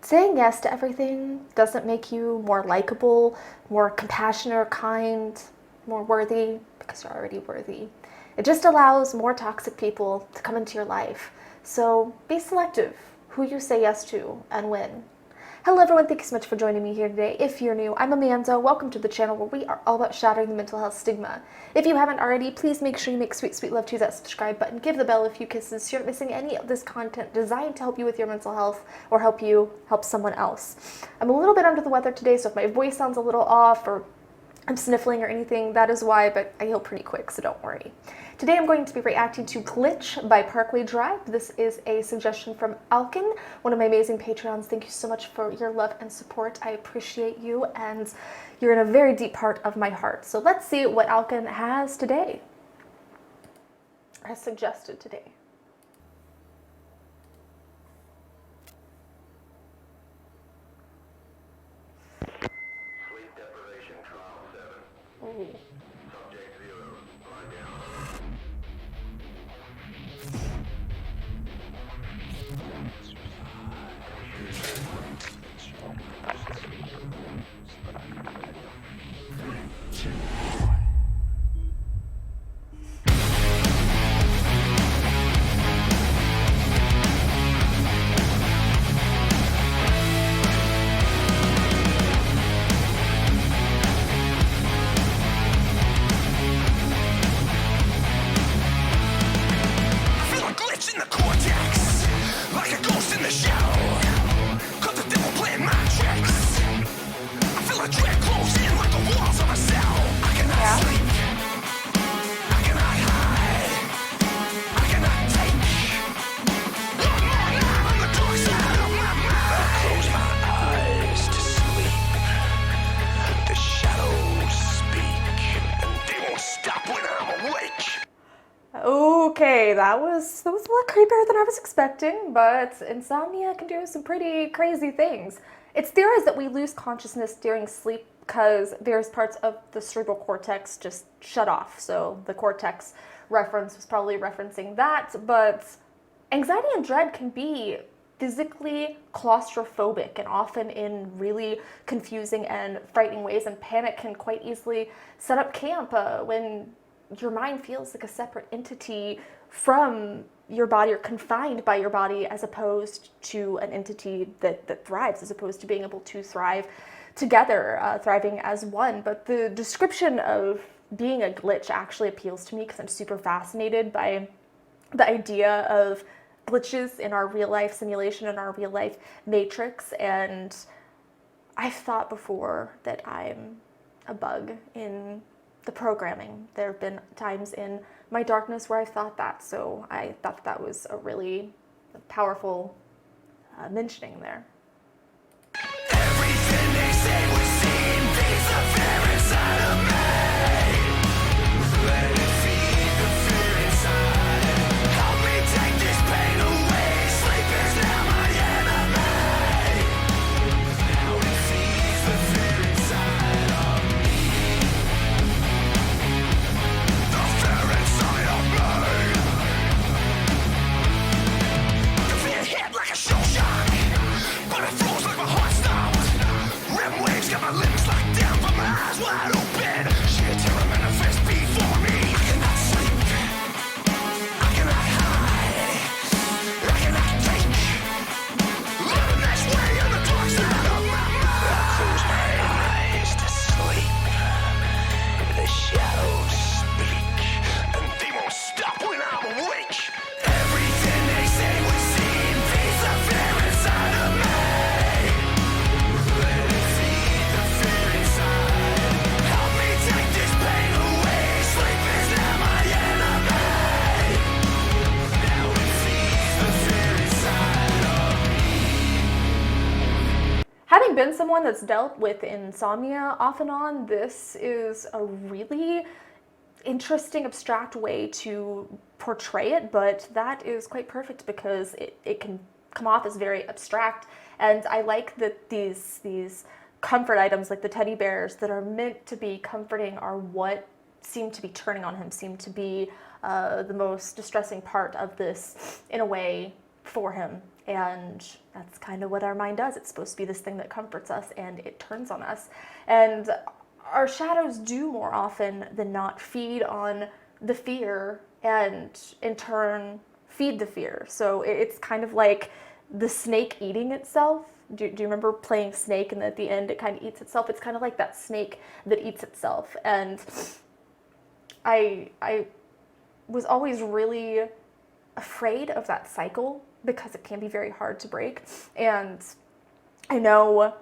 saying yes to everything doesn't make you more likable, more compassionate or kind, more worthy, because you're already worthy. It just allows more toxic people to come into your life. So be selective who you say yes to and when. Hello everyone, thank you so much for joining me here today. If you're new, I'm Amanda. Welcome to the channel where we are all about shattering the mental health stigma. If you haven't already, please make sure you make sweet, sweet love to that subscribe button. Give the bell a few kisses so you're not missing any of this content designed to help you with your mental health or help you help someone else. I'm a little bit under the weather today, so if my voice sounds a little off or I'm sniffling or anything, that is why, but I heal pretty quick, so don't worry. Today I'm going to be reacting to Glitch by Parkway Drive. This is a suggestion from Alkin, one of my amazing Patreons. Thank you so much for your love and support. I appreciate you, and you're in a very deep part of my heart. So let's see what Alkin has today, or has suggested today. Sleep deprivation trial 7. Ooh. Subject 0. Lie down. Okay, that was a lot creepier than I was expecting, but insomnia can do some pretty crazy things. It's theorized that we lose consciousness during sleep because there's parts of the cerebral cortex just shut off. So the cortex reference was probably referencing that, but anxiety and dread can be physically claustrophobic and often in really confusing and frightening ways, and panic can quite easily set up camp when your mind feels like a separate entity from your body or confined by your body as opposed to an entity that thrives, as opposed to being able to thrive together, thriving as one. But the description of being a glitch actually appeals to me because I'm super fascinated by the idea of glitches in our real life simulation, in our real life matrix. And I've thought before that I'm a bug in the programming. There have been times in my darkness where I thought that, so I thought that was a really powerful mentioning there. Everything they say would seem beats the fear inside of me. Let it feed the fear inside. Help me take this pain away. Sleep is now my enemy. Now it feeds the fear inside of me. The fear inside of me. The fear hit like a shell shock, but it froze like my heart stopped. Rim waves got my limbs locked down, but my eyes wide open. Sheer terror manifest before me. I cannot sleep, I cannot hide, I cannot think. Living this way in the dark side of my mind. I close my eyes to sleep. The shadows speak, and they won't stop when I'm awake. Everything they say would seem peace of fear inside of me. Let it feed the fear inside. Help me take this pain away. Sleep is now my enemy. Now it feeds the fear inside of me. Having been someone that's dealt with insomnia off and on, this is a really interesting, abstract way to portray it, but that is quite perfect because it can come off as very abstract. And I like that these comfort items, like the teddy bears that are meant to be comforting, are what seem to be turning on him, seem to be the most distressing part of this, in a way, for him. And that's kind of what our mind does. It's supposed to be this thing that comforts us, and it turns on us. And our shadows do more often than not feed on the fear and in turn feed the fear. So it's kind of like the snake eating itself. Do you remember playing Snake, and at the end it kind of eats itself? It's kind of like that snake that eats itself. And I was always really afraid of that cycle because it can be very hard to break. And I know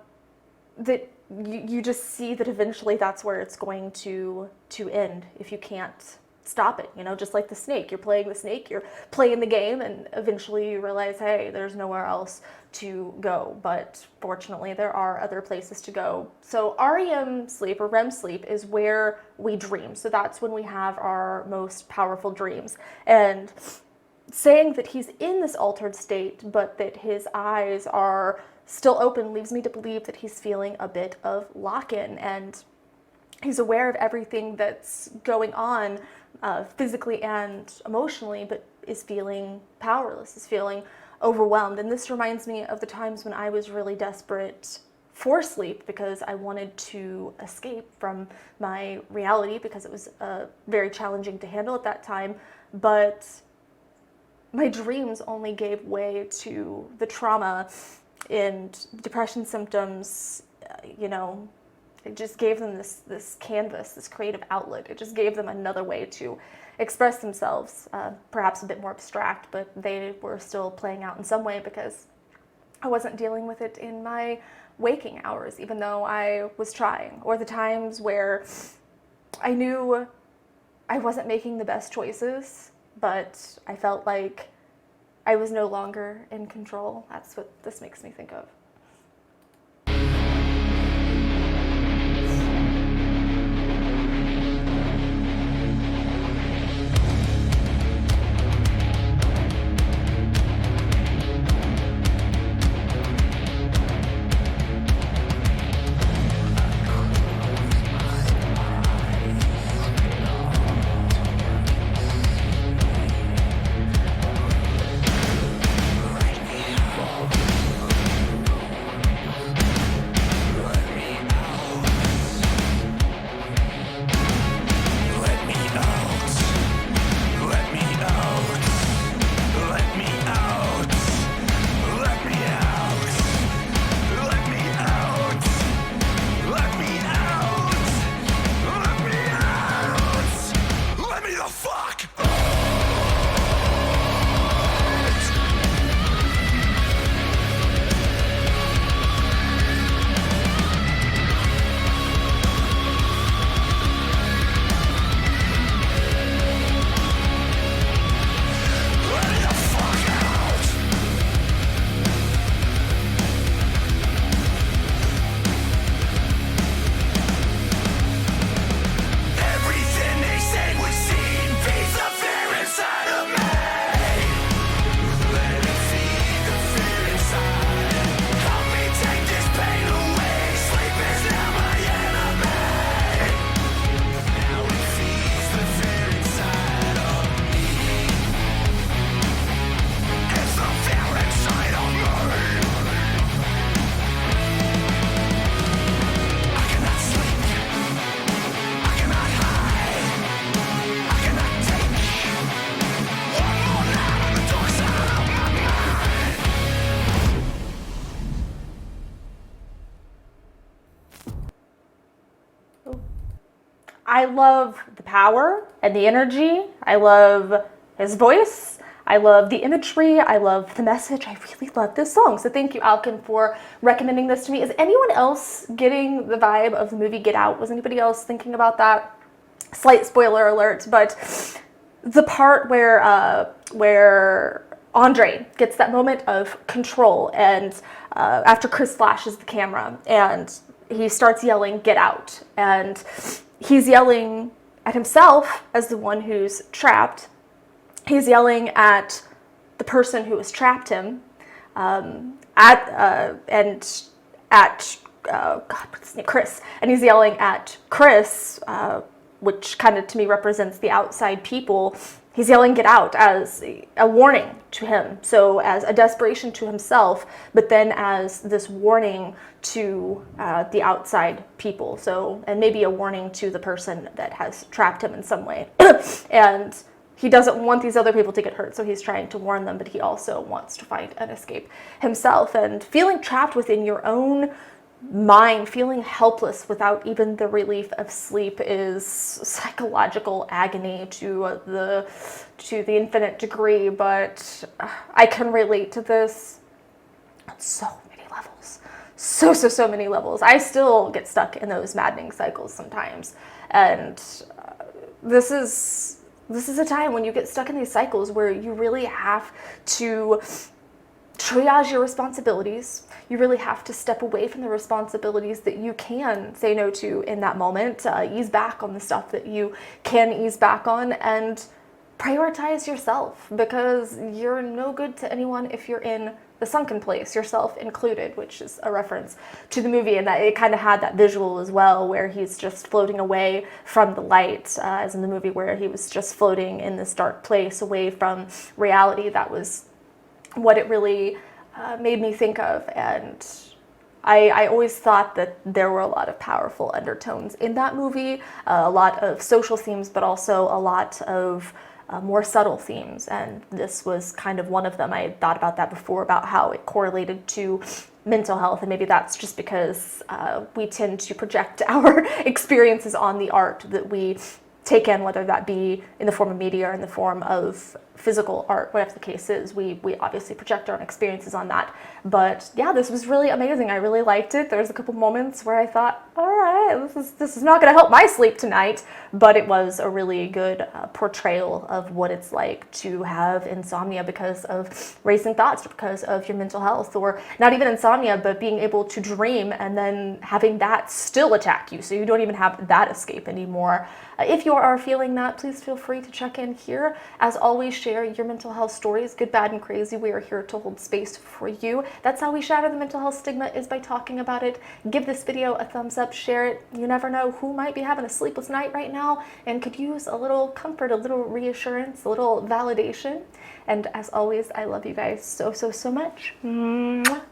that you just see that eventually that's where it's going to end if you can't stop it, you know, just like the snake. You're playing the snake, you're playing the game, and eventually you realize, hey, there's nowhere else to go. But fortunately, there are other places to go. So REM sleep, or REM sleep, is where we dream. So that's when we have our most powerful dreams. And saying that he's in this altered state, but that his eyes are still open, leaves me to believe that he's feeling a bit of lock-in, and he's aware of everything that's going on physically and emotionally, but is feeling powerless, is feeling overwhelmed. And this reminds me of the times when I was really desperate for sleep because I wanted to escape from my reality, because it was very challenging to handle at that time. But my dreams only gave way to the trauma and depression symptoms. You know, it just gave them this canvas, this creative outlet. It just gave them another way to express themselves, perhaps a bit more abstract, but they were still playing out in some way because I wasn't dealing with it in my waking hours, even though I was trying. Or the times where I knew I wasn't making the best choices, but I felt like I was no longer in control. That's what this makes me think of. I love the power and the energy. I love his voice. I love the imagery. I love the message. I really love this song. So thank you, Alkin, for recommending this to me. Is anyone else getting the vibe of the movie Get Out? Was anybody else thinking about that? Slight spoiler alert, but the part where Andre gets that moment of control, and after Chris flashes the camera and he starts yelling, "Get out!" and he's yelling at himself as the one who's trapped. He's yelling at the person who has trapped him, Chris, and he's yelling at Chris, which kind of to me represents the outside people, he's yelling "get out" as a warning to him, so as a desperation to himself, but then as this warning to the outside people, so, and maybe a warning to the person that has trapped him in some way. And he doesn't want these other people to get hurt, so he's trying to warn them, but he also wants to find an escape himself. And feeling trapped within your own mind, feeling helpless without even the relief of sleep, is psychological agony to the infinite degree. But I can relate to this on so many levels, so many levels. I still get stuck in those maddening cycles sometimes, and this is a time when you get stuck in these cycles where you really have to triage your responsibilities. You really have to step away from the responsibilities that you can say no to in that moment, ease back on the stuff that you can ease back on, and prioritize yourself, because you're no good to anyone if you're in the sunken place, yourself included, which is a reference to the movie, and that it kind of had that visual as well, where he's just floating away from the light, as in the movie where he was just floating in this dark place away from reality. That was what it really made me think of. And I always thought that there were a lot of powerful undertones in that movie, a lot of social themes, but also a lot of more subtle themes, and this was kind of one of them. I had thought about that before, about how it correlated to mental health, and maybe that's just because we tend to project our experiences on the art that we take in, whether that be in the form of media or in the form of physical art, whatever the case is. We obviously project our own experiences on that. But yeah, this was really amazing. I really liked it. There was a couple moments where I thought, all right, this is not going to help my sleep tonight, but it was a really good portrayal of what it's like to have insomnia because of racing thoughts, because of your mental health, or not even insomnia, but being able to dream and then having that still attack you, so you don't even have that escape anymore. If you are feeling that, please feel free to check in here. As always, share your mental health stories, good, bad, and crazy. We are here to hold space for you. That's how we shatter the mental health stigma, is by talking about it. Give this video a thumbs up, share it. You never know who might be having a sleepless night right now and could use a little comfort, a little reassurance, a little validation. And as always, I love you guys so much. Mwah.